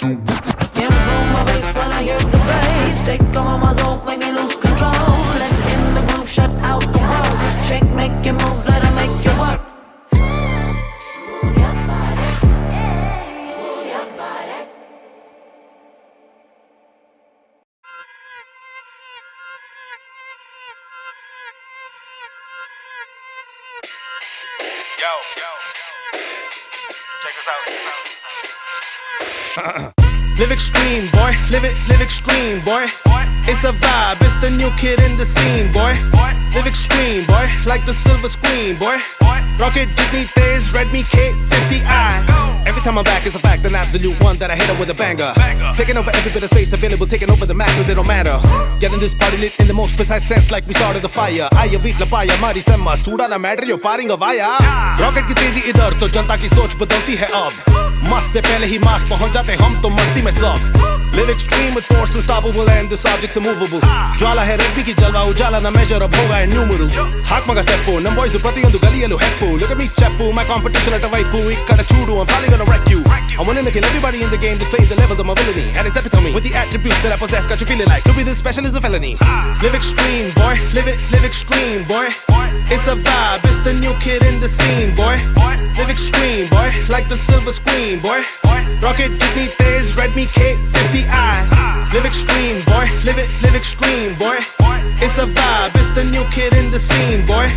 Can't feel my face when I hear the bass. Take all my soul, make me lose control. Let in the groove, shut out the world. Shake, make it move, let it make it work. Move your body, move your body. Yo, check this out. Live extreme, boy. Live extreme, boy. It's the vibe, it's the new kid in the scene, boy. Live extreme, boy, like the silver screen, boy. Rocket Jitney Tez, Redmi K50i. Every time I'm back, it's a fact, an absolute one that I hit up with a banger. Taking over every bit of space available, taking over the masses, they don't matter. Getting this party lit in the most precise sense, like we started the fire. Aaya veetla paaya, mari semma, suda na matter, yo paring of vaya. Rocket की तेजी इधर तो जनता की सोच बदलती है अब. मस्त से पहले ही मार्स पहुंच जाते हम तो मस्ती में सब. Live extreme with force unstoppable and this object's immovable. ज्वाला है Redmi की जलवा उजाला ना measure अब होगा in numerals. हाक मगा steppo, नम boys ಪ್ರತಿಯೊಂದು ಗಲಿಯಲ್ಲೂ ಹೆಪ್ಪು. Look at me cheppu, my competition at the ವೈಪು. ಇಕ್ಕಡ ಚೂಡು, I'm probably gonna wreck you. I'm willing to kill everybody in the game, displaying the levels of my villainy and its epitome. With the attributes that I possess, got you feeling like to be this special is a felony. Live extreme, boy. Live extreme, boy. It's the vibe, it's the new kid in the scene, boy. Live extreme, boy, like the silver screen, boy. Rocket Jitney Tez, Redmi K50i. Live extreme, boy. Live extreme, boy. It's the vibe, it's the new kid in the scene, boy.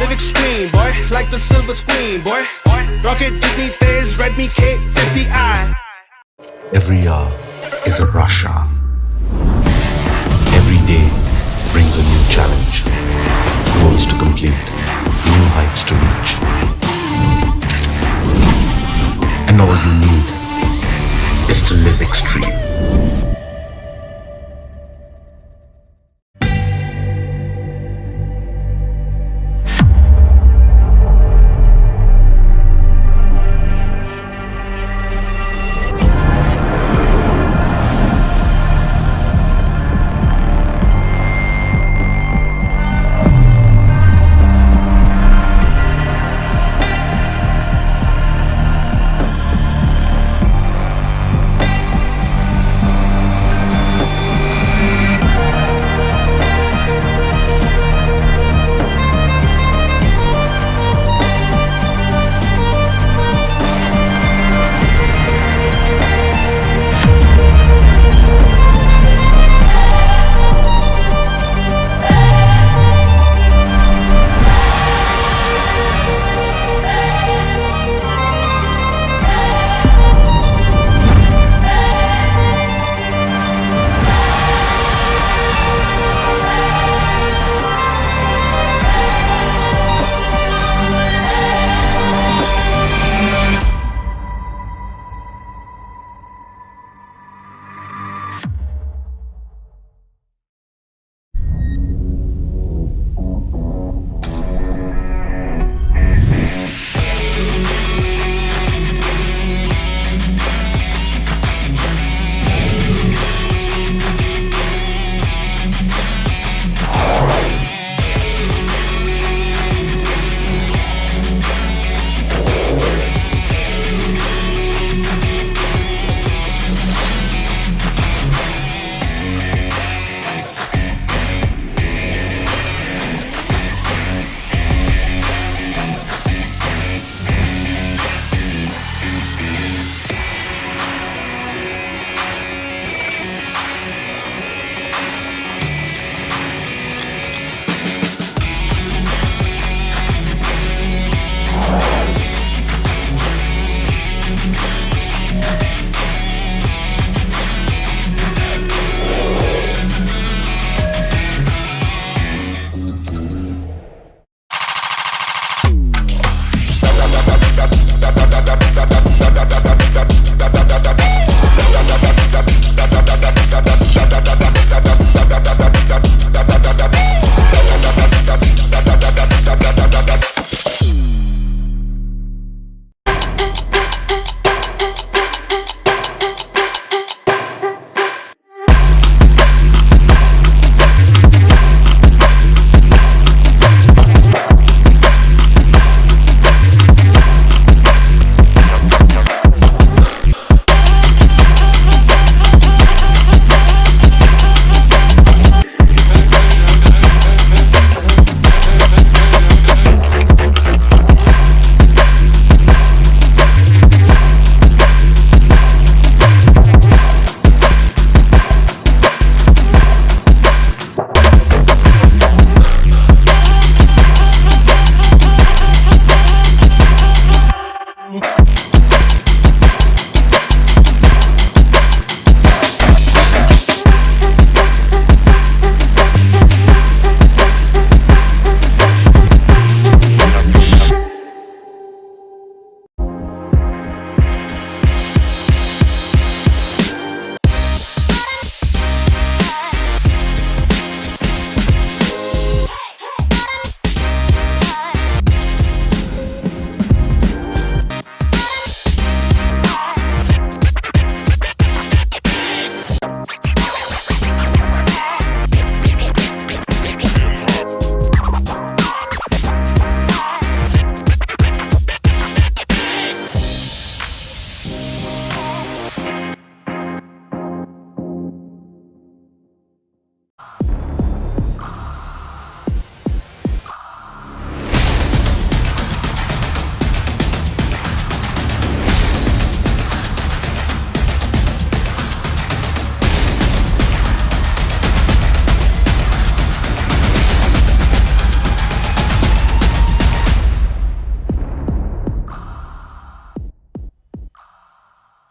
Live extreme, boy, like the silver screen, boy. Rocket Jitney Tez, Redmi K50i. Every hour is a rush hour. Every day brings a new challenge. Goals to complete, new heights to reach. And all you need is to live extreme.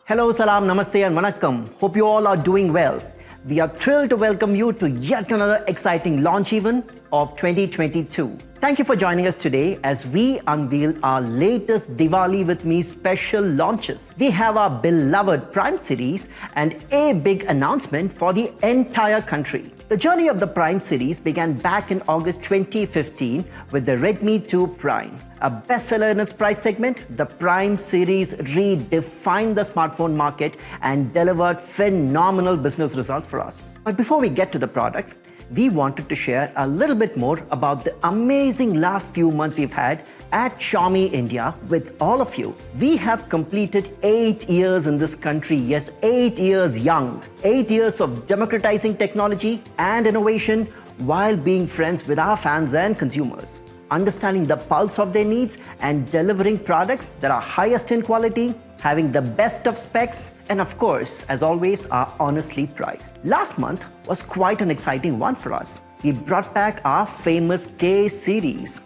Hello, salam, namaste and vanakkam. Hope you all are doing well. We are thrilled to welcome you to yet another exciting launch event of 2022. Thank you for joining us today as we unveil our latest Diwali with Me special launches. We have our beloved Prime series and a big announcement for the entire country. The journey of the Prime series began back in August 2015 with the Redmi 2 Prime. A bestseller in its price segment, the Prime series redefined the smartphone market and delivered phenomenal business results for us. But before we get to the products, we wanted to share a little bit more about the amazing last few months we've had at Xiaomi India with all of you. We have completed 8 years in this country, yes, 8 years young, 8 years of democratizing technology and innovation while being friends with our fans and consumers, understanding the pulse of their needs and delivering products that are highest in quality, having the best of specs, and of course, as always, are honestly priced. Last month was quite an exciting one for us. We brought back our famous K series.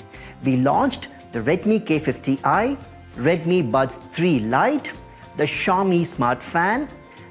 We launched the Redmi K50i, Redmi Buds 3 Lite, the Xiaomi Smart Fan,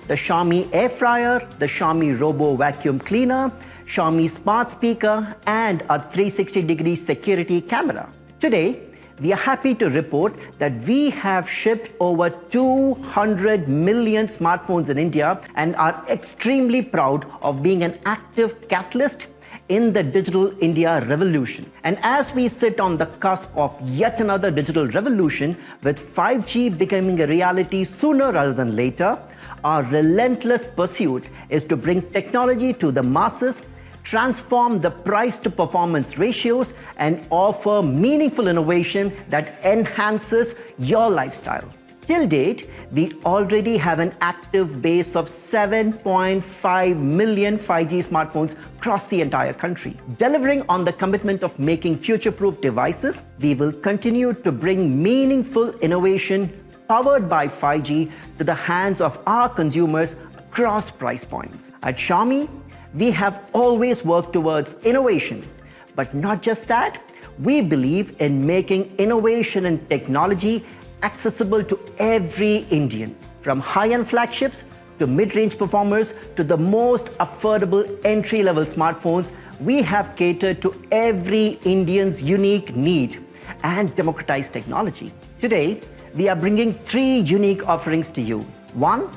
the Xiaomi Air Fryer, the Xiaomi Robo Vacuum Cleaner, Xiaomi Smart Speaker, and a 360-degree security camera. Today, we are happy to report that we have shipped over 200 million smartphones in India and are extremely proud of being an active catalyst in the digital India revolution. And as we sit on the cusp of yet another digital revolution, with 5G becoming a reality sooner rather than later, our relentless pursuit is to bring technology to the masses, transform the price to performance ratios, and offer meaningful innovation that enhances your lifestyle. Till date, we already have an active base of 7.5 million 5G smartphones across the entire country. Delivering on the commitment of making future-proof devices, we will continue to bring meaningful innovation powered by 5G to the hands of our consumers across price points. At Xiaomi, we have always worked towards innovation, but not just that, we believe in making innovation and technology accessible to every Indian, from high-end flagships to mid-range performers to the most affordable entry-level smartphones. We have catered to every Indian's unique need and democratized technology. Today, we are bringing 3 unique offerings to you. 1,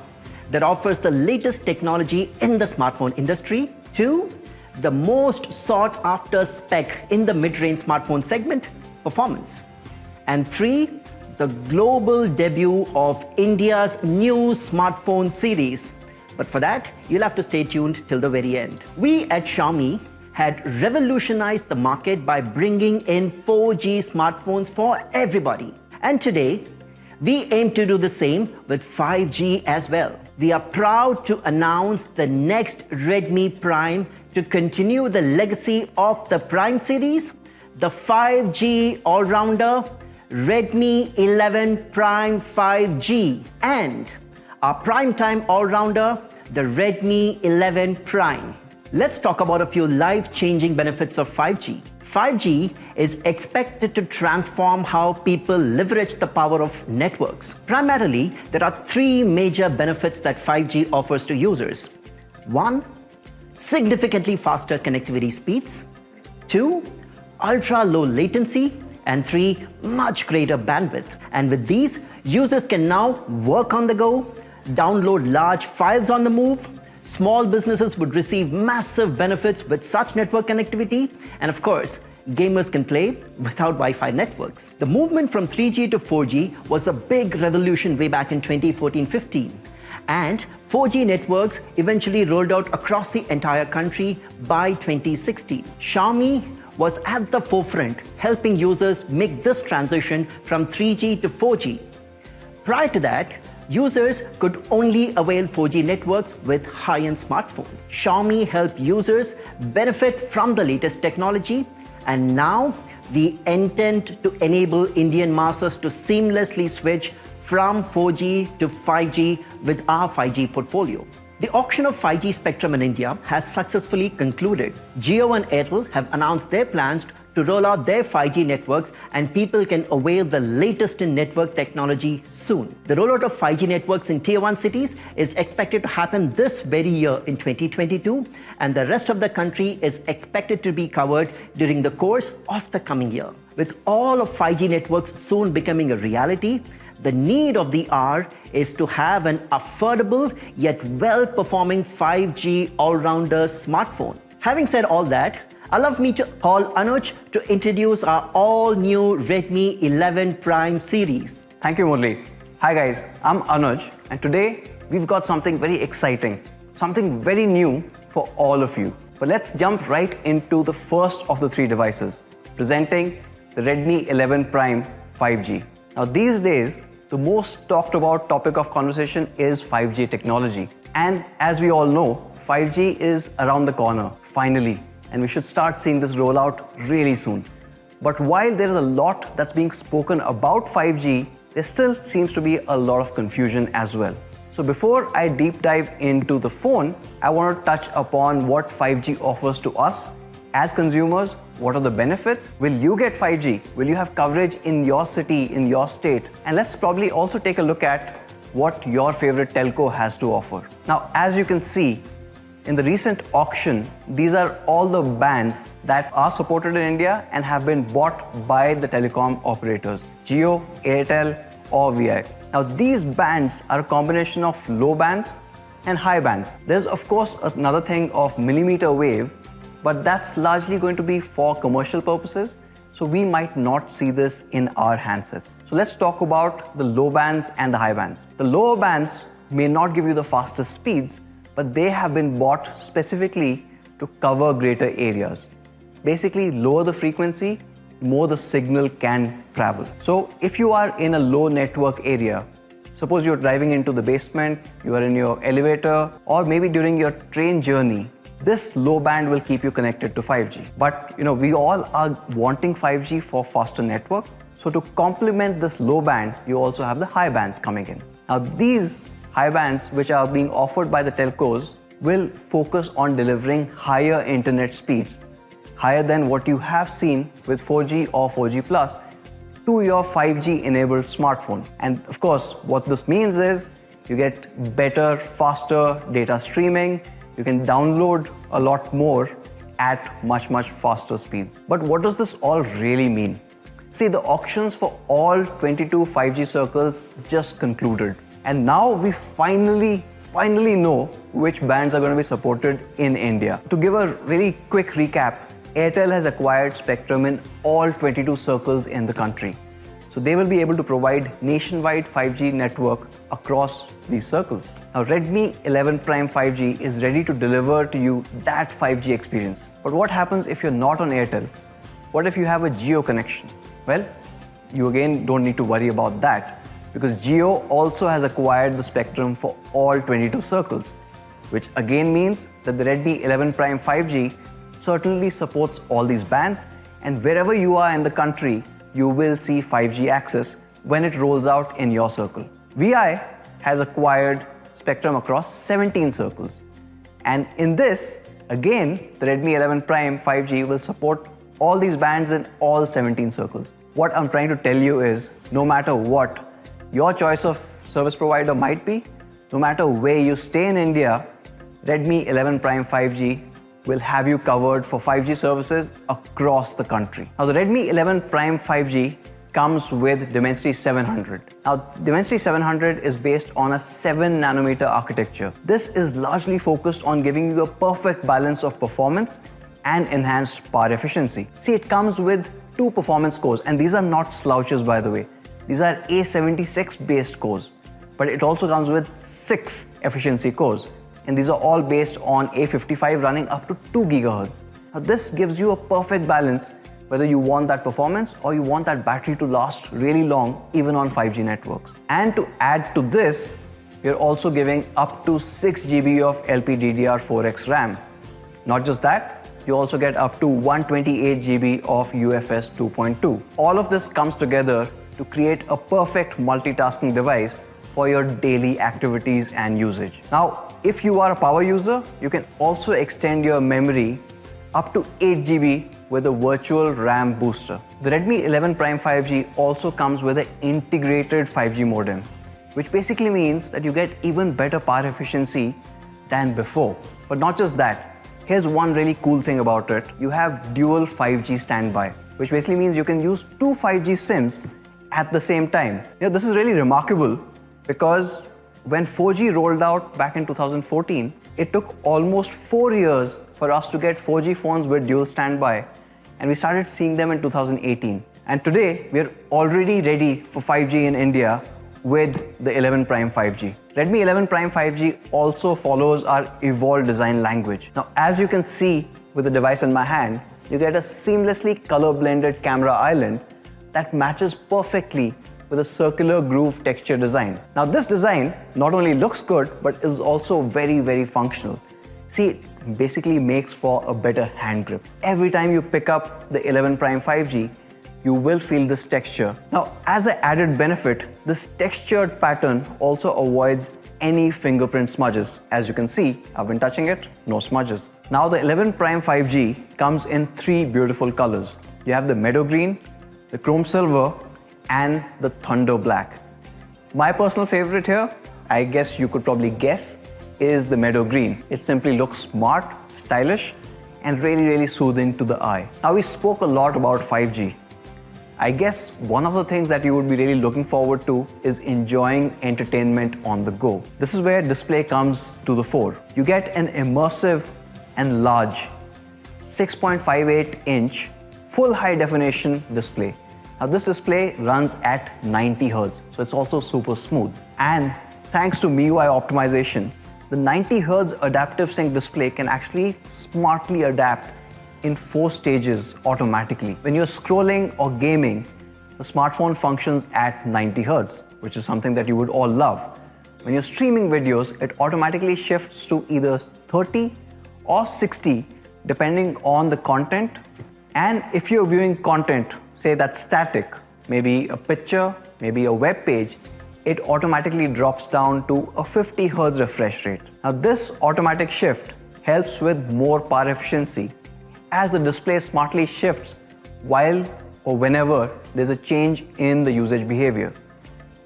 that offers the latest technology in the smartphone industry. 2, the most sought after spec in the mid-range smartphone segment, performance. And 3, the global debut of India's new smartphone series. But for that, you'll have to stay tuned till the very end. We at Xiaomi had revolutionized the market by bringing in 4G smartphones for everybody. And today, we aim to do the same with 5G as well. We are proud to announce the next Redmi Prime to continue the legacy of the Prime series, the 5G all-rounder Redmi 11 Prime 5G, and our primetime all-rounder, the Redmi 11 Prime. Let's talk about a few life-changing benefits of 5G. 5G is expected to transform how people leverage the power of networks. Primarily, there are 3 major benefits that 5G offers to users. 1, significantly faster connectivity speeds. 2, ultra-low latency. And 3, much greater bandwidth. And with these, users can now work on the go, download large files on the move. Small businesses would receive massive benefits with such network connectivity, and of course, gamers can play without Wi-Fi networks. The movement from 3G to 4G was a big revolution way back in 2014-15, and 4G networks eventually rolled out across the entire country by 2016. Xiaomi was at the forefront, helping users make this transition from 3G to 4G. Prior to that, users could only avail 4G networks with high-end smartphones. Xiaomi helped users benefit from the latest technology, and now we intend to enable Indian masses to seamlessly switch from 4G to 5G with our 5G portfolio. The auction of 5G spectrum in India has successfully concluded. Jio and Airtel have announced their plans to roll out their 5G networks, and people can avail the latest in network technology soon. The rollout of 5G networks in Tier 1 cities is expected to happen this very year in 2022, and the rest of the country is expected to be covered during the course of the coming year. With all of 5G networks soon becoming a reality, the need of the hour is to have an affordable yet well-performing 5G all-rounder smartphone. Having said all that, allow me to call Anuj to introduce our all-new Redmi 11 Prime series. Thank you, Murli. Hi guys, I'm Anuj, and today we've got something very exciting, something very new for all of you. But let's jump right into the first of the three devices, presenting the Redmi 11 Prime 5G. Now these days, the most talked about topic of conversation is 5G technology. And as we all know, 5G is around the corner, finally, and we should start seeing this roll out really soon. But while there is a lot that's being spoken about 5G, there still seems to be a lot of confusion as well. So before I deep dive into the phone, I want to touch upon what 5G offers to us as consumers. What are the benefits? Will you get 5G? Will you have coverage in your city, in your state? And let's probably also take a look at what your favorite telco has to offer. Now, as you can see, in the recent auction, these are all the bands that are supported in India and have been bought by the telecom operators, Jio, Airtel or Vi. Now these bands are a combination of low bands and high bands. There's of course another thing of millimeter wave, but that's largely going to be for commercial purposes, so we might not see this in our handsets. So let's talk about the low bands and the high bands. The lower bands may not give you the fastest speeds, but they have been bought specifically to cover greater areas. Basically, lower the frequency, more the signal can travel. So if you are in a low network area, suppose you're driving into the basement, you are in your elevator, or maybe during your train journey, this low band will keep you connected to 5G. But we all are wanting 5G for faster network. So to complement this low band, you also have the high bands coming in. Now these high bands which are being offered by the telcos will focus on delivering higher internet speeds, higher than what you have seen with 4G or 4G Plus to your 5G enabled smartphone. And of course, what this means is you get better, faster data streaming. You can download a lot more at much faster speeds. But what does this all really mean? See, the auctions for all 22 5G circles just concluded. And now we finally know which bands are going to be supported in India. To give a really quick recap, Airtel has acquired spectrum in all 22 circles in the country. So they will be able to provide nationwide 5G network across these circles. Now Redmi 11 Prime 5G is ready to deliver to you that 5G experience. But what happens if you're not on Airtel? What if you have a Jio connection? Well, you again don't need to worry about that, because Jio also has acquired the spectrum for all 22 circles, which again means that the Redmi 11 Prime 5G certainly supports all these bands, and wherever you are in the country, you will see 5G access when it rolls out in your circle. Vi has acquired spectrum across 17 circles. And in this, again, the Redmi 11 Prime 5G will support all these bands in all 17 circles. What I'm trying to tell you is, no matter what your choice of service provider might be, no matter where you stay in India, Redmi 11 Prime 5G will have you covered for 5G services across the country. Now the Redmi 11 Prime 5G comes with Dimensity 700. Now Dimensity 700 is based on a 7nm architecture. This is largely focused on giving you a perfect balance of performance and enhanced power efficiency. See, it comes with 2 performance cores, and these are not slouches, by the way. These are A76 based cores, but it also comes with 6 efficiency cores, and these are all based on A55 running up to 2 GHz. Now this gives you a perfect balance whether you want that performance or you want that battery to last really long even on 5G networks. And to add to this, we're also giving up to 6 GB of LPDDR4X RAM. Not just that, you also get up to 128 GB of UFS 2.2. All of this comes together to create a perfect multitasking device for your daily activities and usage. Now, if you are a power user, you can also extend your memory up to 8 GB with a virtual RAM booster. The Redmi 11 Prime 5G also comes with an integrated 5G modem, which basically means that you get even better power efficiency than before. But not just that, here's one really cool thing about it. You have dual 5G standby, which basically means you can use two 5G SIMs at the same time. This is really remarkable because when 4G rolled out back in 2014, it took almost 4 years for us to get 4G phones with dual standby, and we started seeing them in 2018. And today, we're already ready for 5G in India with the 11 Prime 5G. Redmi 11 Prime 5G also follows our evolved design language. Now, as you can see with the device in my hand, you get a seamlessly color-blended camera island that matches perfectly with a circular groove texture design. Now, this design not only looks good, but is also very, very functional. See, it basically makes for a better hand grip. Every time you pick up the 11 Prime 5G, you will feel this texture. Now, as an added benefit, this textured pattern also avoids any fingerprint smudges. As you can see, I've been touching it, no smudges. Now, the 11 Prime 5G comes in 3 beautiful colors. You have the meadow green, the chrome silver, and the thunder black. My personal favorite here, I guess you could probably guess, is the meadow green. It simply looks smart, stylish, and really, really soothing to the eye. Now, we spoke a lot about 5G. I guess one of the things that you would be really looking forward to is enjoying entertainment on the go. This is where display comes to the fore. You get an immersive and large 6.58-inch full high definition display. Now, this display runs at 90 Hz, so it's also super smooth. And thanks to MIUI optimization, the 90 Hz adaptive sync display can actually smartly adapt in 4 stages automatically. When you're scrolling or gaming, the smartphone functions at 90 Hz, which is something that you would all love. When you're streaming videos, it automatically shifts to either 30 or 60, depending on the content. And if you're viewing content, say that's static, maybe a picture, maybe a web page, it automatically drops down to a 50 Hz refresh rate. Now, this automatic shift helps with more power efficiency as the display smartly shifts while or whenever there's a change in the usage behavior.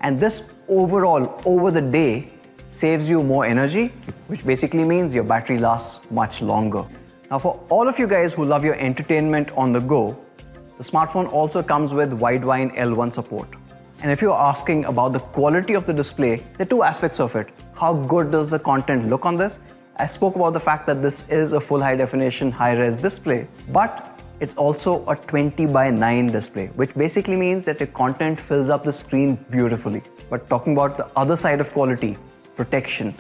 And this overall, over the day, saves you more energy, which basically means your battery lasts much longer. Now, for all of you guys who love your entertainment on the go, the smartphone also comes with Widevine L1 support. And if you're asking about the quality of the display, there are 2 aspects of it. How good does the content look on this? I spoke about the fact that this is a full high definition, high res display, but it's also a 20:9 display, which basically means that your content fills up the screen beautifully. But talking about the other side of quality, protection.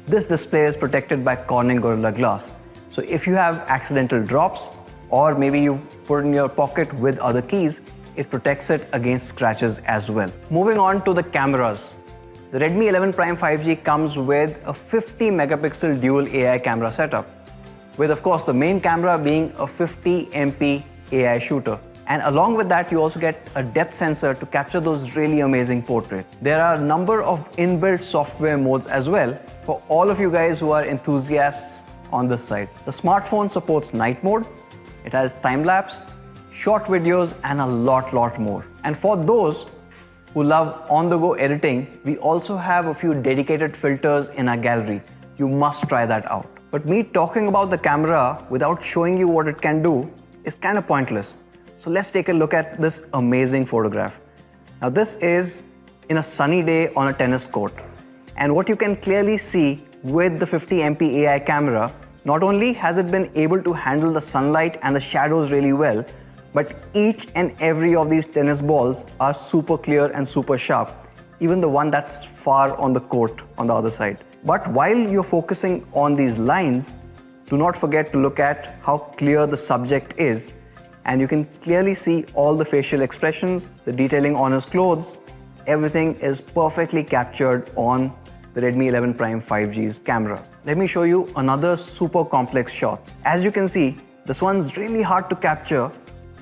This display is protected by Corning Gorilla Glass. So if you have accidental drops, or maybe you put it in your pocket with other keys, it protects it against scratches as well. Moving on to the cameras. The Redmi 11 Prime 5G comes with a 50 megapixel dual AI camera setup, with of course the main camera being a 50 MP AI shooter. And along with that, you also get a depth sensor to capture those really amazing portraits. There are a number of inbuilt software modes as well for all of you guys who are enthusiasts on this side. The smartphone supports night mode, it has time-lapse, short videos, and a lot more. And for those who love on-the-go editing, we also have a few dedicated filters in our gallery. You must try that out. But me talking about the camera without showing you what it can do is kind of pointless. So let's take a look at this amazing photograph. Now, this is in a sunny day on a tennis court. And what you can clearly see with the 50 MP AI camera, not only has it been able to handle the sunlight and the shadows really well, but each and every of these tennis balls are super clear and super sharp, even the one that's far on the court on the other side. But while you're focusing on these lines, do not forget to look at how clear the subject is, and you can clearly see all the facial expressions, the detailing on his clothes. Everything is perfectly captured on the Redmi 11 Prime 5G's camera. Let me show you another super complex shot. As you can see, this one's really hard to capture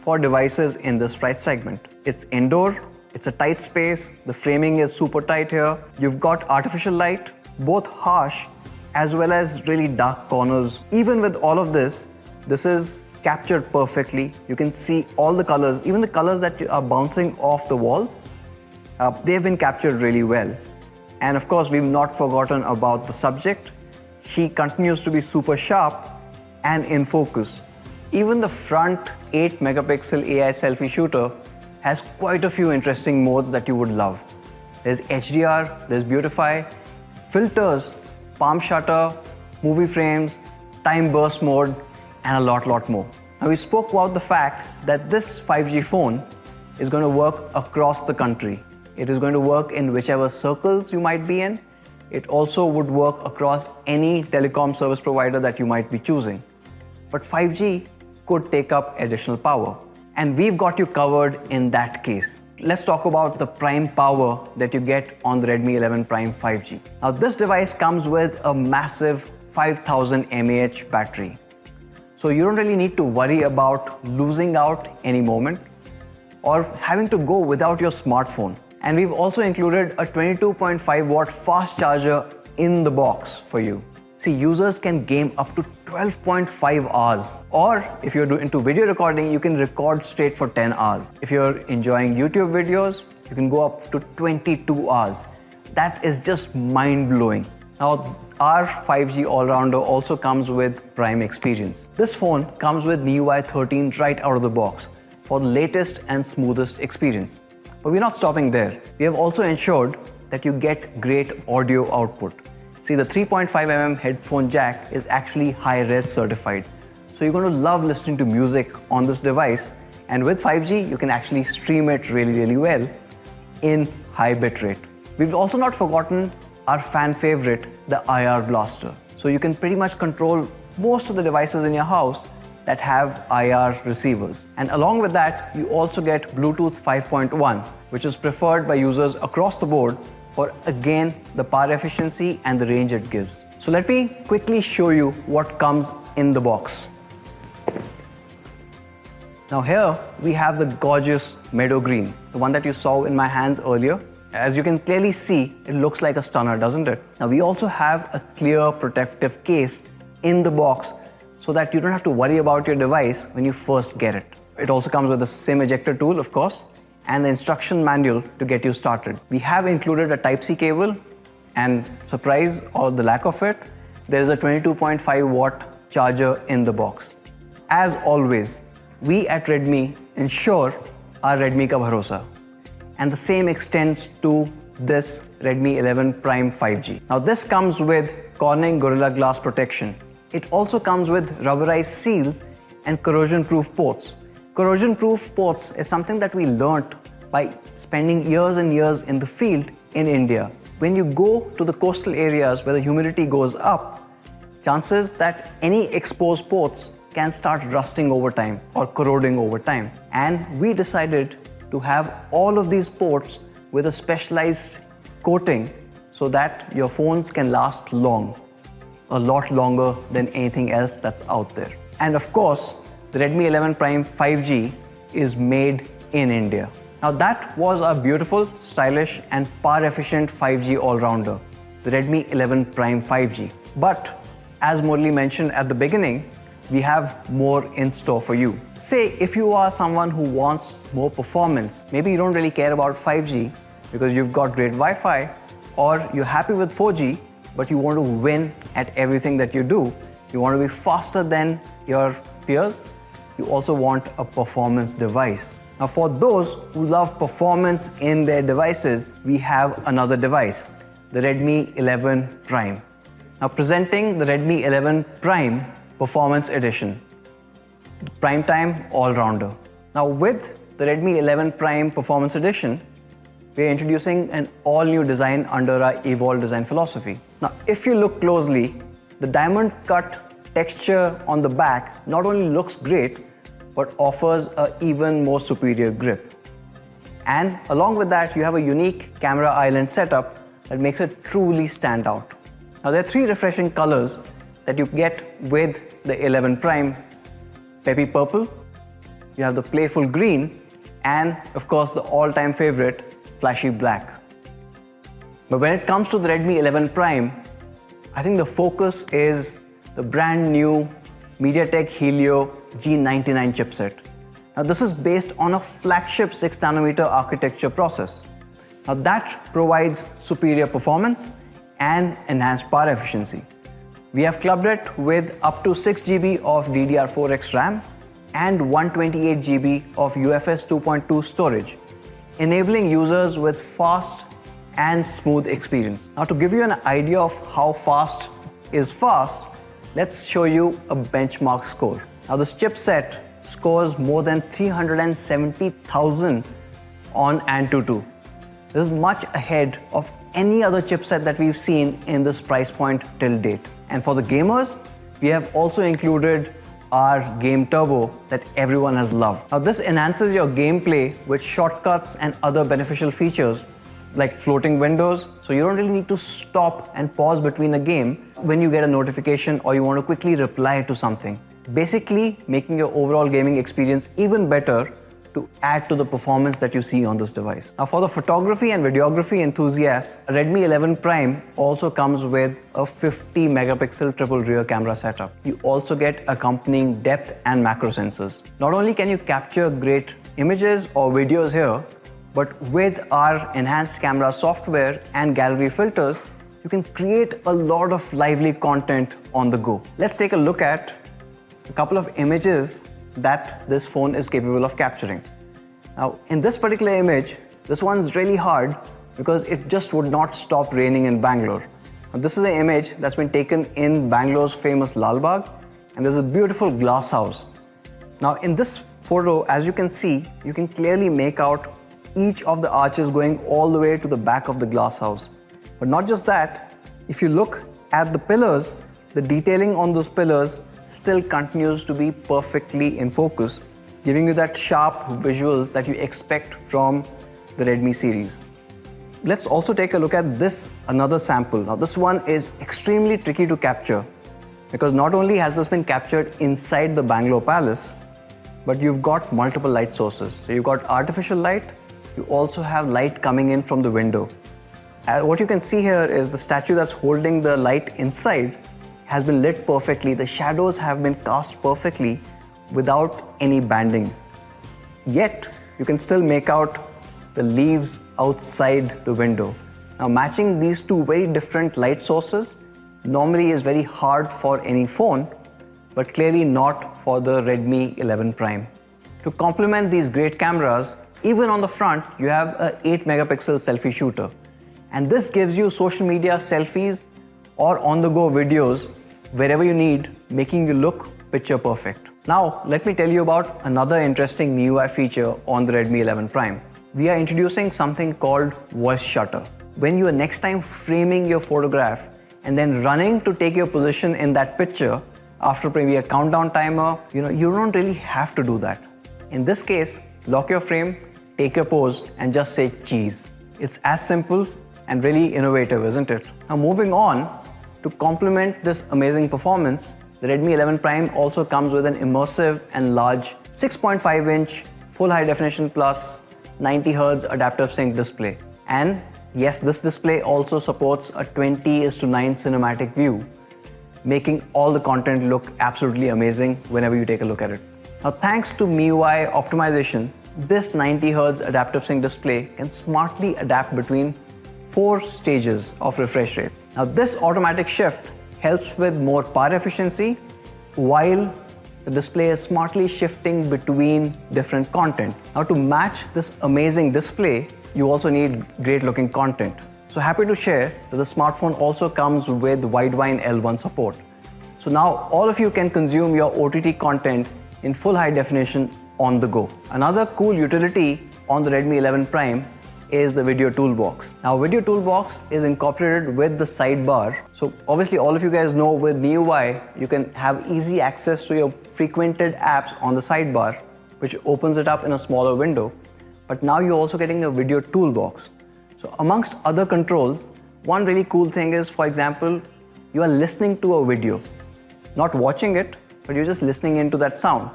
for devices in this price segment. It's indoor, it's a tight space, the framing is super tight here. You've got artificial light, both harsh as well as really dark corners. Even with all of this, this is captured perfectly. You can see all the colors, even the colors that are bouncing off the walls, they've been captured really well. And of course, we've not forgotten about the subject. She continues to be super sharp and in focus. Even the front 8 megapixel AI selfie shooter has quite a few interesting modes that you would love. There's HDR, there's Beautify, filters, palm shutter, movie frames, time burst mode, and a lot more. Now, we spoke about the fact that this 5G phone is going to work across the country. It is going to work in whichever circles you might be in. It also would work across any telecom service provider that you might be choosing. But 5G could take up additional power. And we've got you covered in that case. Let's talk about the prime power that you get on the Redmi 11 Prime 5G. Now, this device comes with a massive 5000 mAh battery. So you don't really need to worry about losing out any moment or having to go without your smartphone. And we've also included a 22.5 watt fast charger in the box for you. See, users can game up to 12.5 hours. Or if you're into video recording, you can record straight for 10 hours. If you're enjoying YouTube videos, you can go up to 22 hours. That is just mind-blowing. Now, our 5G all-rounder also comes with Prime experience. This phone comes with MIUI 13 right out of the box for the latest and smoothest experience. But we're not stopping there. We have also ensured that you get great audio output. See, the 3.5mm headphone jack is actually high-res certified. So you're going to love listening to music on this device. And with 5G, you can actually stream it really well in high bitrate. We've also not forgotten our fan favorite, the IR blaster. So you can pretty much control most of the devices in your house that have IR receivers. And along with that, you also get Bluetooth 5.1, which is preferred by users across the board for, again, the power efficiency and the range it gives. So let me quickly show you what comes in the box. Now here we have the gorgeous meadow green, the one that you saw in my hands earlier. As you can clearly see, it looks like a stunner, doesn't it? Now we also have a clear protective case in the box so that you don't have to worry about your device when you first get it. It also comes with a SIM ejector tool, of course, and the instruction manual to get you started. We have included a Type-C cable, and surprise or the lack of it, there is a 22.5 watt charger in the box. As always, we at Redmi ensure our Redmi ka bharosa. And the same extends to this Redmi 11 Prime 5G. Now this comes with Corning Gorilla Glass protection. It also comes with rubberized seals and corrosion-proof ports. Corrosion-proof ports is something that we learnt by spending years and years in the field in India. When you go to the coastal areas where the humidity goes up, chances that any exposed ports can start rusting over time or corroding over time. And we decided to have all of these ports with a specialized coating so that your phones can last long, a lot longer than anything else that's out there. And of course, the Redmi 11 Prime 5G is made in India. Now that was our beautiful, stylish and power-efficient 5G all-rounder, the Redmi 11 Prime 5G. But as Murli mentioned at the beginning, we have more in store for you. Say if you are someone who wants more performance, maybe you don't really care about 5G because you've got great Wi-Fi, or you're happy with 4G, but you want to win at everything that you do. You want to be faster than your peers. You also want a performance device. Now for those who love performance in their devices, we have another device, the Redmi 11 Prime. Now presenting the Redmi 11 Prime Performance Edition, the Prime Time All-Rounder. Now with the Redmi 11 Prime Performance Edition, we're introducing an all-new design under our Evolve design philosophy. Now if you look closely, the diamond cut texture on the back not only looks great, but offers an even more superior grip. And along with that, you have a unique camera island setup that makes it truly stand out. Now there are three refreshing colors that you get with the 11 Prime: peppy purple, you have the playful green, and of course the all-time favorite, flashy black. But when it comes to the Redmi 11 Prime, I think the focus is the brand new MediaTek Helio G99 chipset. Now this is based on a flagship 6nm architecture process. Now that provides superior performance and enhanced power efficiency. We have clubbed it with up to 6GB of DDR4X RAM and 128GB of UFS 2.2 storage, enabling users with fast and smooth experience. Now to give you an idea of how fast is fast, let's show you a benchmark score. Now this chipset scores more than 370,000 on Antutu. This is much ahead of any other chipset that we've seen in this price point till date. And for the gamers, we have also included our game turbo that everyone has loved. Now this enhances your gameplay with shortcuts and other beneficial features like floating windows, so you don't really need to stop and pause between a game when you get a notification or you want to quickly reply to something. Basically making your overall gaming experience even better to add to the performance that you see on this device. Now for the photography and videography enthusiasts, Redmi 11 Prime also comes with a 50 megapixel triple rear camera setup. You also get accompanying depth and macro sensors. Not only can you capture great images or videos here, but with our enhanced camera software and gallery filters, you can create a lot of lively content on the go. Let's take a look at a couple of images that this phone is capable of capturing. Now, in this particular image, this one's really hard because it just would not stop raining in Bangalore. Now, this is an image that's been taken in Bangalore's famous Lal Bagh, and there's a beautiful glass house. Now, in this photo, as you can see, you can clearly make out each of the arches going all the way to the back of the glass house. But not just that, if you look at the pillars, the detailing on those pillars still continues to be perfectly in focus, giving you that sharp visuals that you expect from the Redmi series. Let's also take a look at this another sample. Now this one is extremely tricky to capture because not only has this been captured inside the Bangalore Palace, but you've got multiple light sources. So you've got artificial light, you also have light coming in from the window. What you can see here is the statue that's holding the light inside has been lit perfectly. The shadows have been cast perfectly without any banding. Yet, you can still make out the leaves outside the window. Now, matching these two very different light sources normally is very hard for any phone, but clearly not for the Redmi 11 Prime. To complement these great cameras, even on the front, you have an 8 megapixel selfie shooter. And this gives you social media selfies or on-the-go videos wherever you need, making you look picture perfect. Now, let me tell you about another interesting MIUI feature on the Redmi 11 Prime. We are introducing something called voice shutter. When you are next time framing your photograph and then running to take your position in that picture after maybe a countdown timer, you don't really have to do that. In this case, lock your frame, take your pose, and just say cheese. It's as simple and really innovative, isn't it? Now moving on, to complement this amazing performance, the Redmi 11 Prime also comes with an immersive and large 6.5-inch full high definition plus 90Hz adaptive sync display. And yes, this display also supports a 20:9 cinematic view, making all the content look absolutely amazing whenever you take a look at it. Now thanks to MIUI optimization, this 90Hz adaptive sync display can smartly adapt between 4 stages of refresh rates. Now this automatic shift helps with more power efficiency while the display is smartly shifting between different content. Now to match this amazing display, you also need great looking content. So happy to share that the smartphone also comes with Widevine L1 support. So now all of you can consume your OTT content in full high definition on the go. Another cool utility on the Redmi 11 Prime is the video toolbox. Now video toolbox is incorporated with the sidebar. So obviously all of you guys know with MIUI you can have easy access to your frequented apps on the sidebar, which opens it up in a smaller window. But now you're also getting a video toolbox. So amongst other controls, one really cool thing is, for example, you are listening to a video, not watching it, but you're just listening into that sound.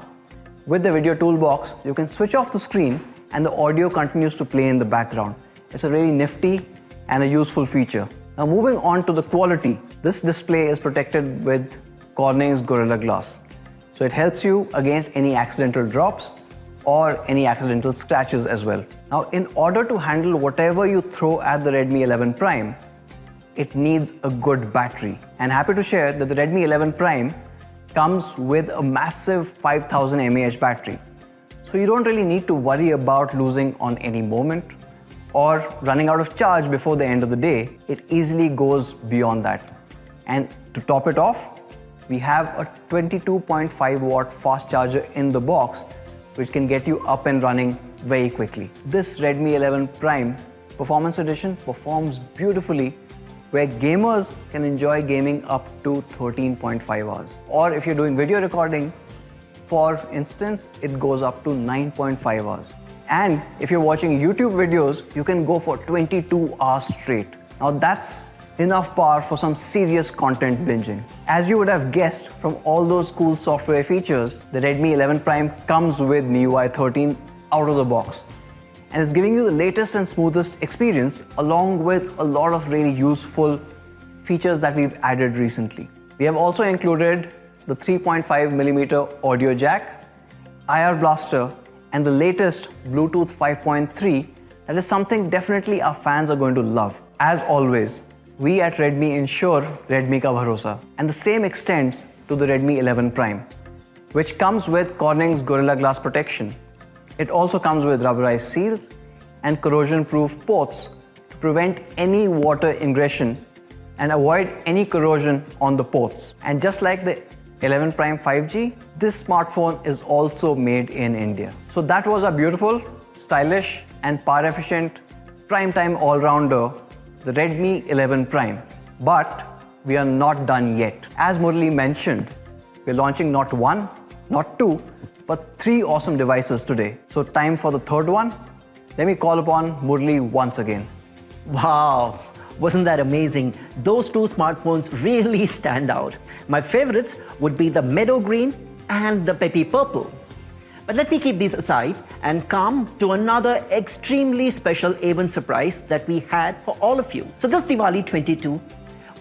With the video toolbox, you can switch off the screen and the audio continues to play in the background. It's a really nifty and a useful feature. Now moving on to the quality, this display is protected with Corning's Gorilla Glass. So it helps you against any accidental drops or any accidental scratches as well. Now, in order to handle whatever you throw at the Redmi 11 Prime, it needs a good battery. And happy to share that the Redmi 11 Prime comes with a massive 5000 mAh battery. So you don't really need to worry about losing on any moment or running out of charge before the end of the day. It easily goes beyond that. And to top it off, we have a 22.5 watt fast charger in the box, which can get you up and running very quickly. This Redmi 11 Prime Performance Edition performs beautifully, where gamers can enjoy gaming up to 13.5 hours. Or if you're doing video recording, for instance, it goes up to 9.5 hours. And if you're watching YouTube videos, you can go for 22 hours straight. Now that's enough power for some serious content binging. As you would have guessed from all those cool software features, the Redmi 11 Prime comes with MIUI 13 out of the box. And it's giving you the latest and smoothest experience, along with a lot of really useful features that we've added recently. We have also included the 3.5mm audio jack, IR blaster, and the latest Bluetooth 5.3. That is something definitely our fans are going to love. As always, we at Redmi ensure Redmi ka bharosa, and the same extends to the Redmi 11 Prime, which comes with Corning's Gorilla Glass protection. It also comes with rubberized seals and corrosion-proof ports to prevent any water ingression and avoid any corrosion on the ports. And just like the 11 Prime 5G, this smartphone is also made in India. So that was a beautiful, stylish and power-efficient prime-time all-rounder, the Redmi 11 Prime. But we are not done yet. As Murali mentioned, we're launching not one, not two, but 3 awesome devices today. So time for the third one. Let me call upon Murali once again. Wow, wasn't that amazing? Those 2 smartphones really stand out. My favorites would be the Meadow Green and the Peppy Purple. But let me keep these aside and come to another extremely special A1 surprise that we had for all of you. So this Diwali 22,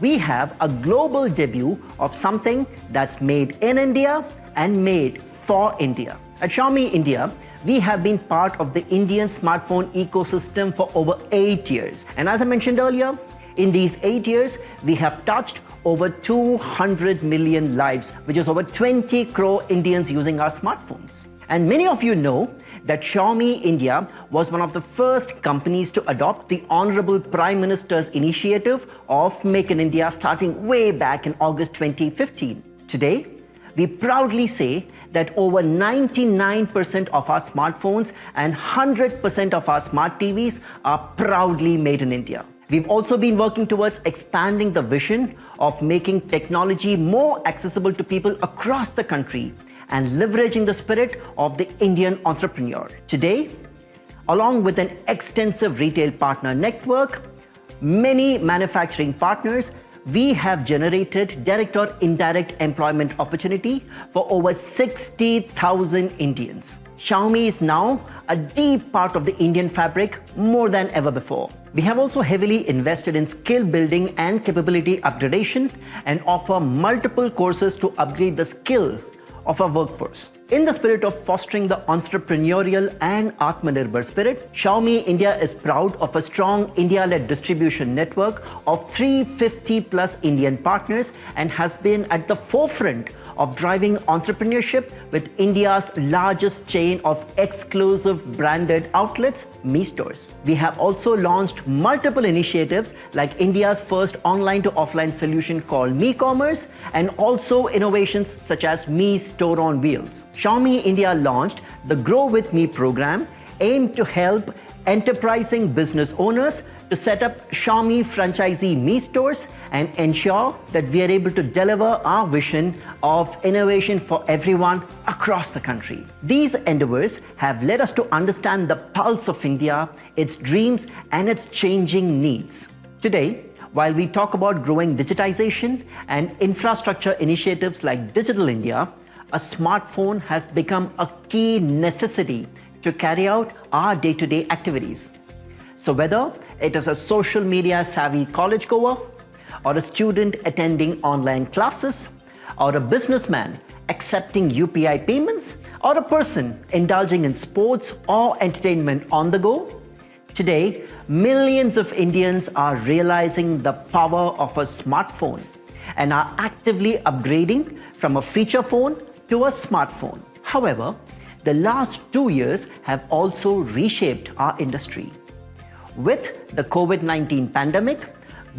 we have a global debut of something that's made in India and made for India. At Xiaomi India, we have been part of the Indian smartphone ecosystem for over 8 years. And as I mentioned earlier, in these 8 years, we have touched over 200 million lives, which is over 20 crore Indians using our smartphones. And many of you know that Xiaomi India was one of the first companies to adopt the Honorable Prime Minister's initiative of Make in India starting way back in August 2015. Today, we proudly say that over 99% of our smartphones and 100% of our smart TVs are proudly made in India. We've also been working towards expanding the vision of making technology more accessible to people across the country and leveraging the spirit of the Indian entrepreneur. Today, along with an extensive retail partner network, many manufacturing partners, we have generated direct or indirect employment opportunity for over 60,000 Indians. Xiaomi is now a deep part of the Indian fabric more than ever before. We have also heavily invested in skill building and capability upgradation and offer multiple courses to upgrade the skill of our workforce. In the spirit of fostering the entrepreneurial and Atmanirbhar spirit, Xiaomi India is proud of a strong India-led distribution network of 350 plus Indian partners and has been at the forefront of driving entrepreneurship with India's largest chain of exclusive branded outlets, Mi Stores. We have also launched multiple initiatives like India's first online to offline solution called Mi Commerce and also innovations such as Mi Store on Wheels. Xiaomi India launched the Grow With Me program aimed to help enterprising business owners to set up Xiaomi franchisee Mi Stores and ensure that we are able to deliver our vision of innovation for everyone across the country. These endeavors have led us to understand the pulse of India, its dreams and its changing needs. Today, while we talk about growing digitization and infrastructure initiatives like Digital India, a smartphone has become a key necessity to carry out our day-to-day activities. So whether it is a social media savvy college goer, or a student attending online classes, or a businessman accepting UPI payments, or a person indulging in sports or entertainment on the go? Today, millions of Indians are realizing the power of a smartphone and are actively upgrading from a feature phone to a smartphone. However, the last 2 years have also reshaped our industry. With the COVID-19 pandemic,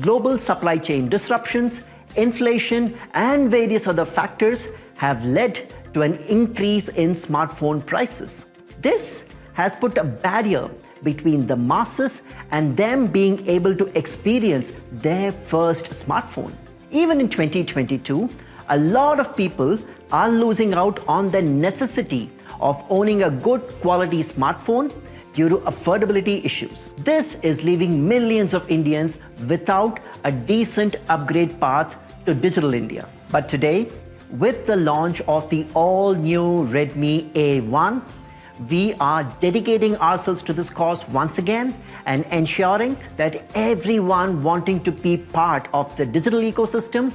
global supply chain disruptions, inflation, and various other factors have led to an increase in smartphone prices. This has put a barrier between the masses and them being able to experience their first smartphone. Even in 2022, a lot of people are losing out on the necessity of owning a good quality smartphone due to affordability issues. This is leaving millions of Indians without a decent upgrade path to digital India. But today, with the launch of the all-new Redmi A1, we are dedicating ourselves to this cause once again and ensuring that everyone wanting to be part of the digital ecosystem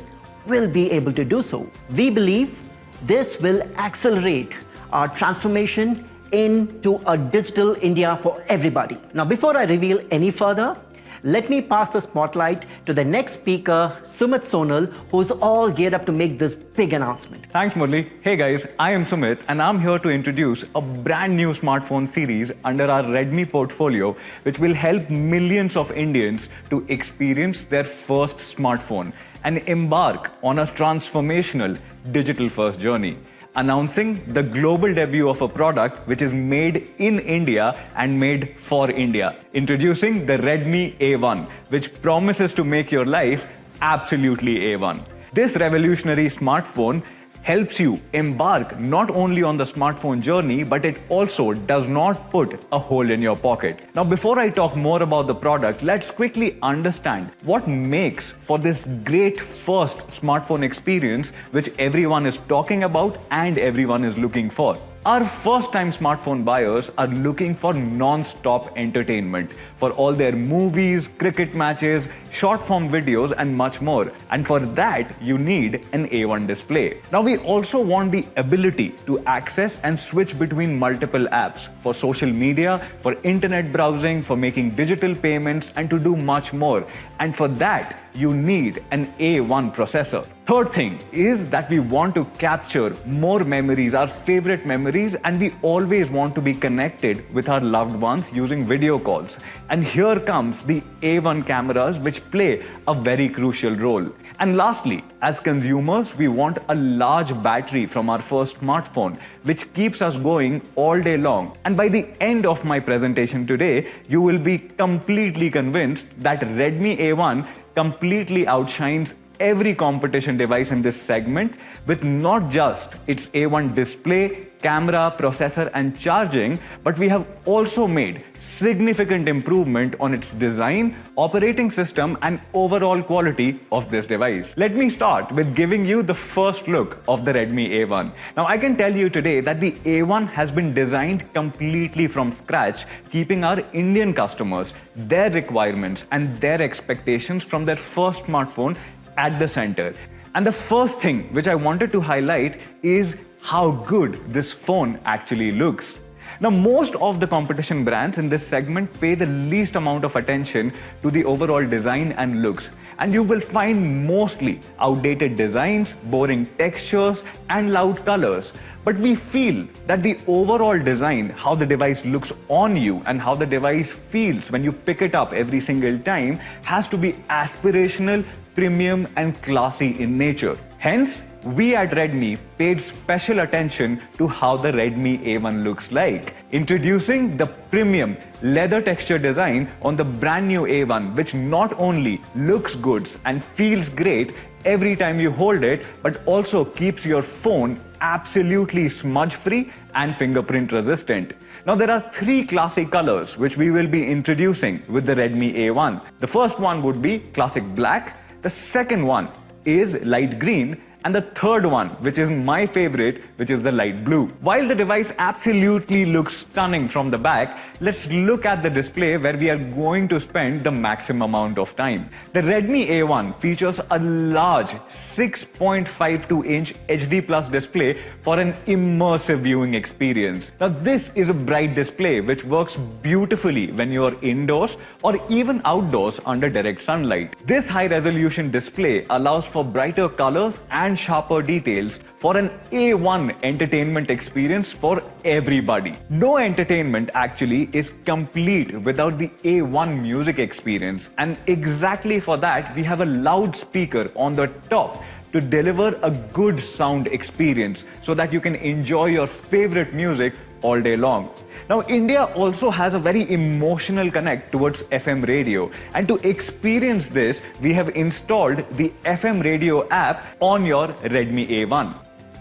will be able to do so. We believe this will accelerate our transformation into a digital India for everybody. Now, before I reveal any further, let me pass the spotlight to the next speaker, Sumit Sonal, who's all geared up to make this big announcement. Thanks, Murli. Hey guys, I am Sumit and I'm here to introduce a brand new smartphone series under our Redmi portfolio, which will help millions of Indians to experience their first smartphone and embark on a transformational digital-first journey. Announcing the global debut of a product which is made in India and made for India. Introducing the Redmi A1, which promises to make your life absolutely A1. This revolutionary smartphone helps you embark not only on the smartphone journey, but it also does not put a hole in your pocket. Now, before I talk more about the product, let's quickly understand what makes for this great first smartphone experience which everyone is talking about and everyone is looking for. Our first-time smartphone buyers are looking for non-stop entertainment for all their movies, cricket matches, short-form videos, and much more. And for that, you need an A1 display. Now, we also want the ability to access and switch between multiple apps for social media, for internet browsing, for making digital payments, and to do much more. And for that, you need an A1 processor. Third thing is that we want to capture more memories, our favorite memories, and we always want to be connected with our loved ones using video calls. And here comes the A1 cameras, which play a very crucial role. And lastly, as consumers, we want a large battery from our first smartphone, which keeps us going all day long. And by the end of my presentation today, you will be completely convinced that Redmi A1 completely outshines every competition device in this segment with not just its A1 display, camera, processor, and charging, but we have also made significant improvement on its design, operating system, and overall quality of this device. Let me start with giving you the first look of the Redmi A1. Now, I can tell you today that the A1 has been designed completely from scratch, keeping our Indian customers, their requirements, and their expectations from their first smartphone at the center. And the first thing which I wanted to highlight is how good this phone actually looks. Now, most of the competition brands in this segment pay the least amount of attention to the overall design and looks. And you will find mostly outdated designs, boring textures, and loud colors. But we feel that the overall design, how the device looks on you and how the device feels when you pick it up every single time, has to be aspirational, premium, and classy in nature. Hence, we at Redmi paid special attention to how the Redmi A1 looks like. Introducing the premium leather texture design on the brand new A1, which not only looks good and feels great every time you hold it, but also keeps your phone absolutely smudge-free and fingerprint resistant. Now, there are three classic colors which we will be introducing with the Redmi A1. The first one would be classic black. The second one is light green, and the third one, which is my favorite, which is the light blue. While the device absolutely looks stunning from the back, let's look at the display where we are going to spend the maximum amount of time. The Redmi A1 features a large 6.52-inch HD Plus display for an immersive viewing experience. Now this is a bright display which works beautifully when you are indoors or even outdoors under direct sunlight. This high-resolution display allows for brighter colors and sharper details for an A1 entertainment experience for everybody. No entertainment actually is complete without the A1 music experience, and exactly for that we have a loudspeaker on the top to deliver a good sound experience so that you can enjoy your favorite music all day long. Now, India also has a very emotional connect towards FM radio, and to experience this, we have installed the FM radio app on your Redmi A1.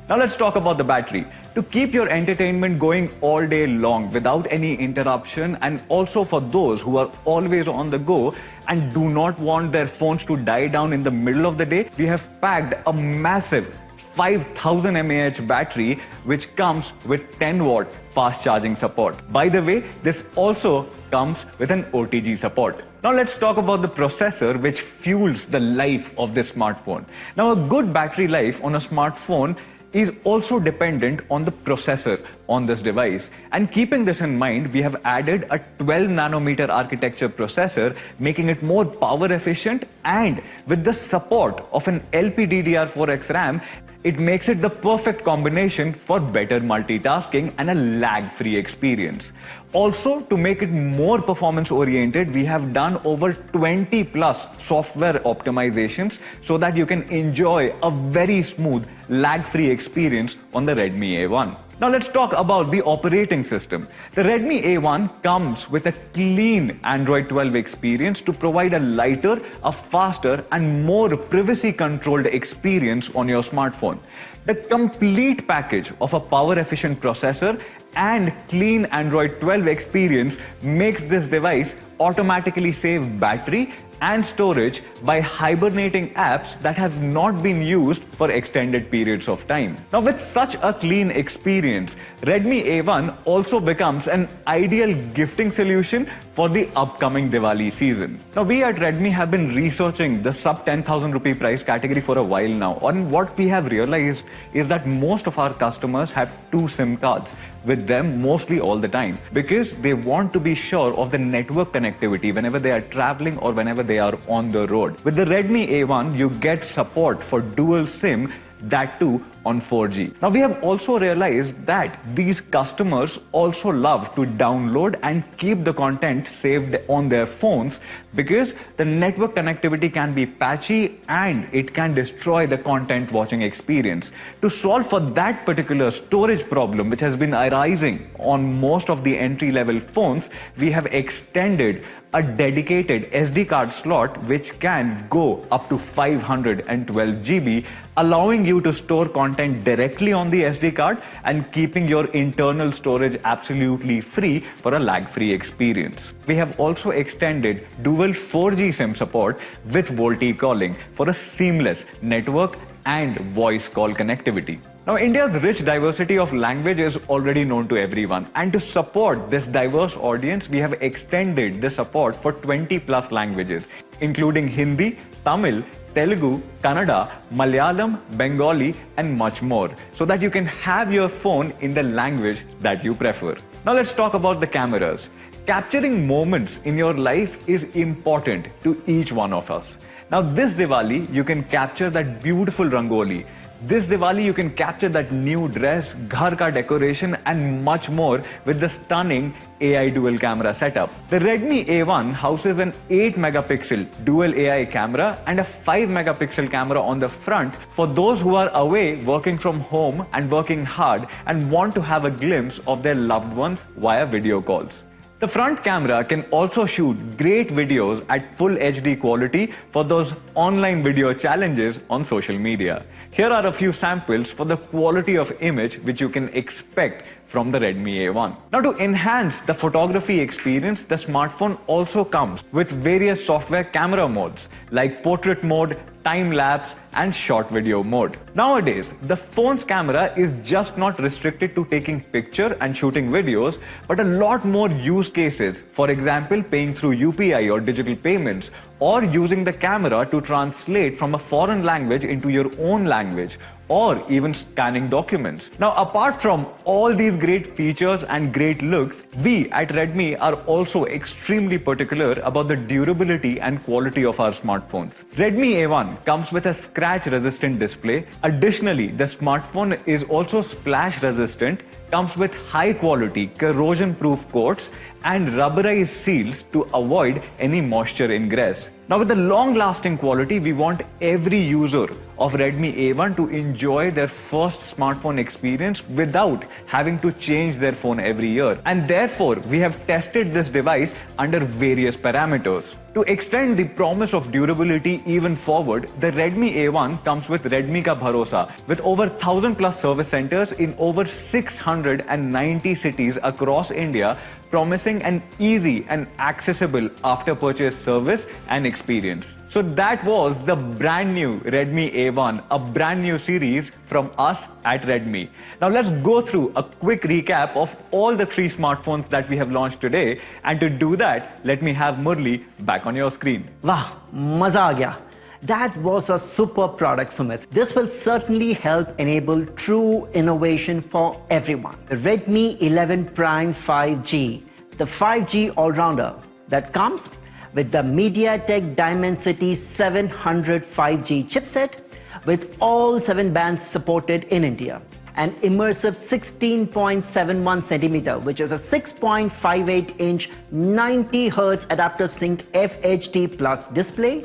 Now let's talk about the battery. To keep your entertainment going all day long without any interruption, and also for those who are always on the go and do not want their phones to die down in the middle of the day, we have packed a massive 5000 mAh battery which comes with 10-watt fast charging support. By the way, this also comes with an OTG support. Now let's talk about the processor which fuels the life of this smartphone. Now a good battery life on a smartphone is also dependent on the processor on this device. And keeping this in mind, we have added a 12 nanometer architecture processor, making it more power efficient, and with the support of an LPDDR4X RAM, it makes it the perfect combination for better multitasking and a lag-free experience. Also, to make it more performance-oriented, we have done over 20 plus software optimizations so that you can enjoy a very smooth, lag-free experience on the Redmi A1. Now let's talk about the operating system. The Redmi A1 comes with a clean Android 12 experience to provide a lighter, a faster and more privacy-controlled experience on your smartphone. The complete package of a power-efficient processor and clean Android 12 experience makes this device automatically save battery and storage by hibernating apps that have not been used for extended periods of time. Now with such a clean experience, Redmi A1 also becomes an ideal gifting solution for the upcoming Diwali season. Now we at Redmi have been researching the sub 10,000 rupee price category for a while now, and what we have realized is that most of our customers have 2 SIM cards with them mostly all the time because they want to be sure of the network connectivity whenever they are traveling or whenever they are on the road. With the Redmi A1, you get support for dual SIM, that too on 4G. Now we have also realized that these customers also love to download and keep the content saved on their phones because the network connectivity can be patchy and it can destroy the content watching experience. To solve for that particular storage problem which has been arising on most of the entry-level phones, we have extended a dedicated SD card slot which can go up to 512 GB, allowing you to store content directly on the SD card and keeping your internal storage absolutely free for a lag-free experience. We have also extended dual 4G SIM support with VoLTE calling for a seamless network and voice call connectivity. Now, India's rich diversity of language is already known to everyone, and to support this diverse audience, we have extended the support for 20 plus languages, including Hindi, Tamil, Telugu, Kannada, Malayalam, Bengali, and much more, so that you can have your phone in the language that you prefer. Now let's talk about the cameras. Capturing moments in your life is important to each one of us. Now this Diwali, you can capture that beautiful Rangoli. This Diwali, you can capture that new dress, ghar ka decoration, and much more with the stunning AI dual camera setup. The Redmi A1 houses an 8 megapixel dual AI camera and a 5 megapixel camera on the front for those who are away working from home and working hard and want to have a glimpse of their loved ones via video calls. The front camera can also shoot great videos at full HD quality for those online video challenges on social media. Here are a few samples for the quality of image which you can expect from the Redmi A1. Now to enhance the photography experience, the smartphone also comes with various software camera modes like portrait mode, time-lapse and short video mode. Nowadays, the phone's camera is just not restricted to taking picture and shooting videos, but a lot more use cases. For example, paying through UPI or digital payments, or using the camera to translate from a foreign language into your own language, or even scanning documents. Now, apart from all these great features and great looks, we at Redmi are also extremely particular about the durability and quality of our smartphones. Redmi A1 comes with a scratch-resistant display. Additionally, the smartphone is also splash-resistant, comes with high-quality, corrosion-proof coats and rubberized seals to avoid any moisture ingress. Now, with the long-lasting quality, we want every user of Redmi A1 to enjoy their first smartphone experience without having to change their phone every year. And therefore, we have tested this device under various parameters. To extend the promise of durability even forward, the Redmi A1 comes with Redmi Ka Bharosa, with over 1,000+ service centers in over 690 cities across India, promising an easy and accessible after-purchase service and experience. So that was the brand new Redmi A1, a brand new series from us at Redmi. Now let's go through a quick recap of all the 3 smartphones that we have launched today. And to do that, let me have Murli back on your screen. Wow, maza aa gaya. That was a super product, Sumit. This will certainly help enable true innovation for everyone. The Redmi 11 Prime 5G, the 5G all-rounder that comes with the MediaTek Dimensity 700 5G chipset with all 7 bands supported in India. An immersive 16.71 centimeter, which is a 6.58-inch 90 Hz adaptive sync FHD Plus display,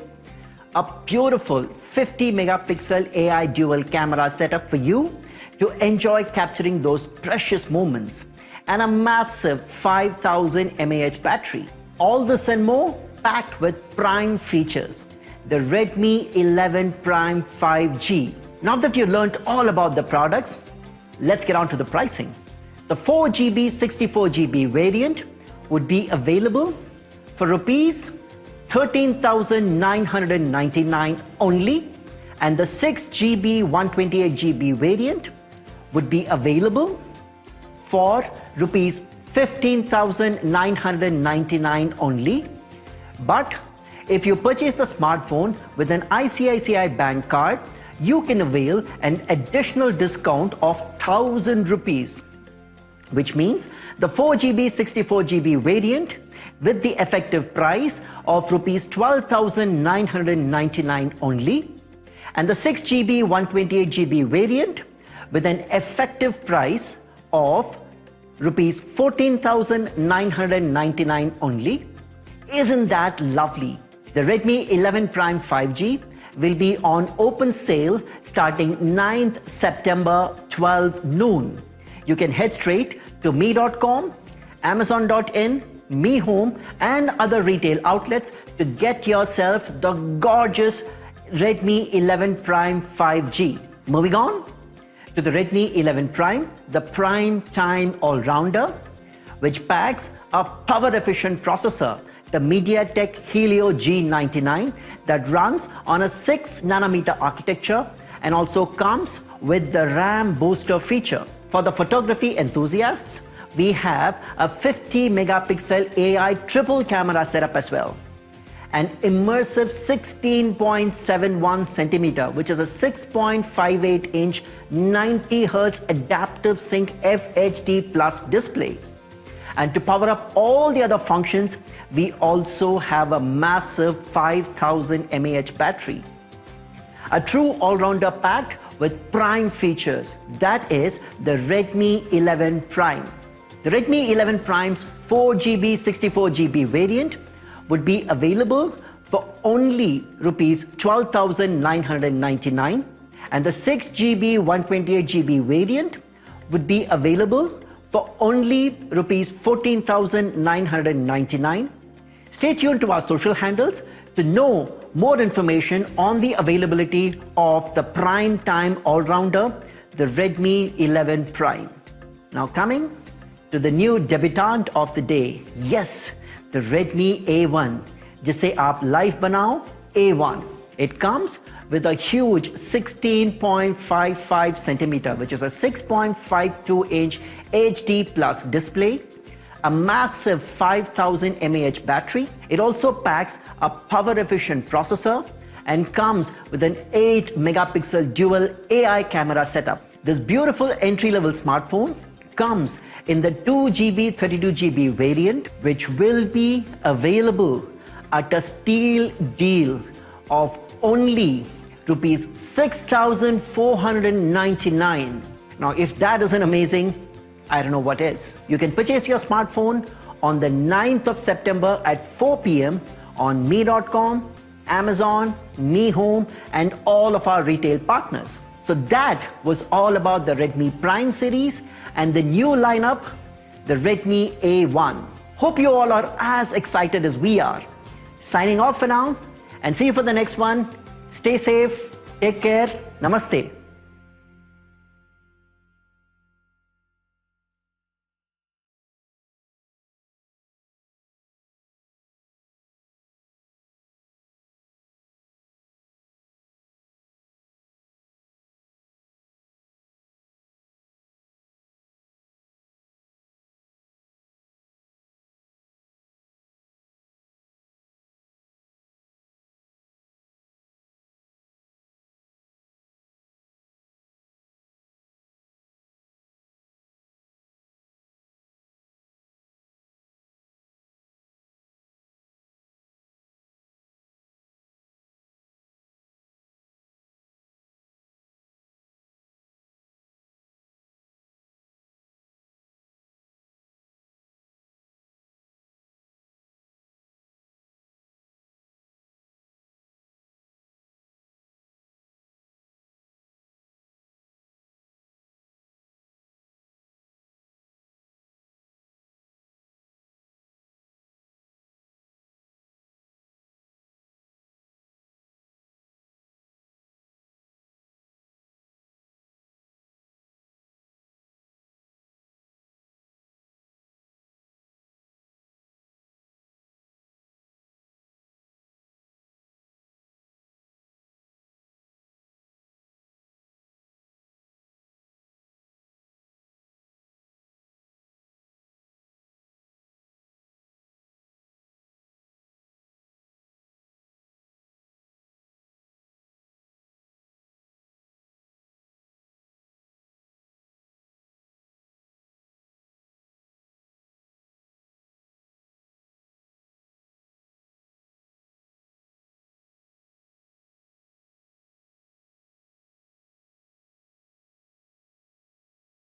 a beautiful 50 megapixel AI dual camera setup for you to enjoy capturing those precious moments, and a massive 5000 mAh battery. All this and more packed with prime features. The Redmi 11 Prime 5G. Now that you learned all about the products, let's get on to the pricing. The 4GB 64GB variant would be available for rupees 13,999 only, and the 6GB 128GB variant would be available for rupees 15,999 only. But if you purchase the smartphone with an ICICI Bank card, you can avail an additional discount of 1,000 rupees, which means the 4GB 64GB variant with the effective price of rupees 12,999 only, and the 6GB 128GB variant with an effective price of rupees 14,999 only. Isn't that lovely? The Redmi 11 Prime 5G will be on open sale starting 9th September 12 noon. You can head straight to me.com, amazon.in, Me Home and other retail outlets to get yourself the gorgeous Redmi 11 Prime 5G. Moving on to the Redmi 11 Prime, the Prime Time All-Rounder, which packs a power-efficient processor, the MediaTek Helio G99, that runs on a 6nm architecture and also comes with the RAM booster feature. For the photography enthusiasts, we have a 50 megapixel AI triple camera setup as well. An immersive 16.71 centimeter, which is a 6.58-inch 90 Hz adaptive sync FHD Plus display. And to power up all the other functions, we also have a massive 5000 mAh battery. A true all-rounder packed with prime features. That is the Redmi 11 Prime. The Redmi 11 Prime's 4GB 64GB variant would be available for only rupees 12,999, and the 6GB 128GB variant would be available for only rupees 14,999. Stay tuned to our social handles to know more information on the availability of the Prime Time All-Rounder, the Redmi 11 Prime. Now coming to the new debutante of the day. Yes, the Redmi A1, जिसे आप live बनाओ A1. It comes with a huge 16.55 centimeter, which is a 6.52-inch HD plus display, a massive 5000 mAh battery. It also packs a power-efficient processor and comes with an 8-megapixel dual AI camera setup. This beautiful entry-level smartphone comes in the 2GB, 32GB variant, which will be available at a steal deal of only rupees 6,499. Now, if that isn't amazing, I don't know what is. You can purchase your smartphone on the 9th of September at 4 p.m. on me.com, Amazon, Mi Home, and all of our retail partners. So that was all about the Redmi Prime series and the new lineup, the Redmi A1. Hope you all are as excited as we are. Signing off for now and see you for the next one. Stay safe, take care, namaste.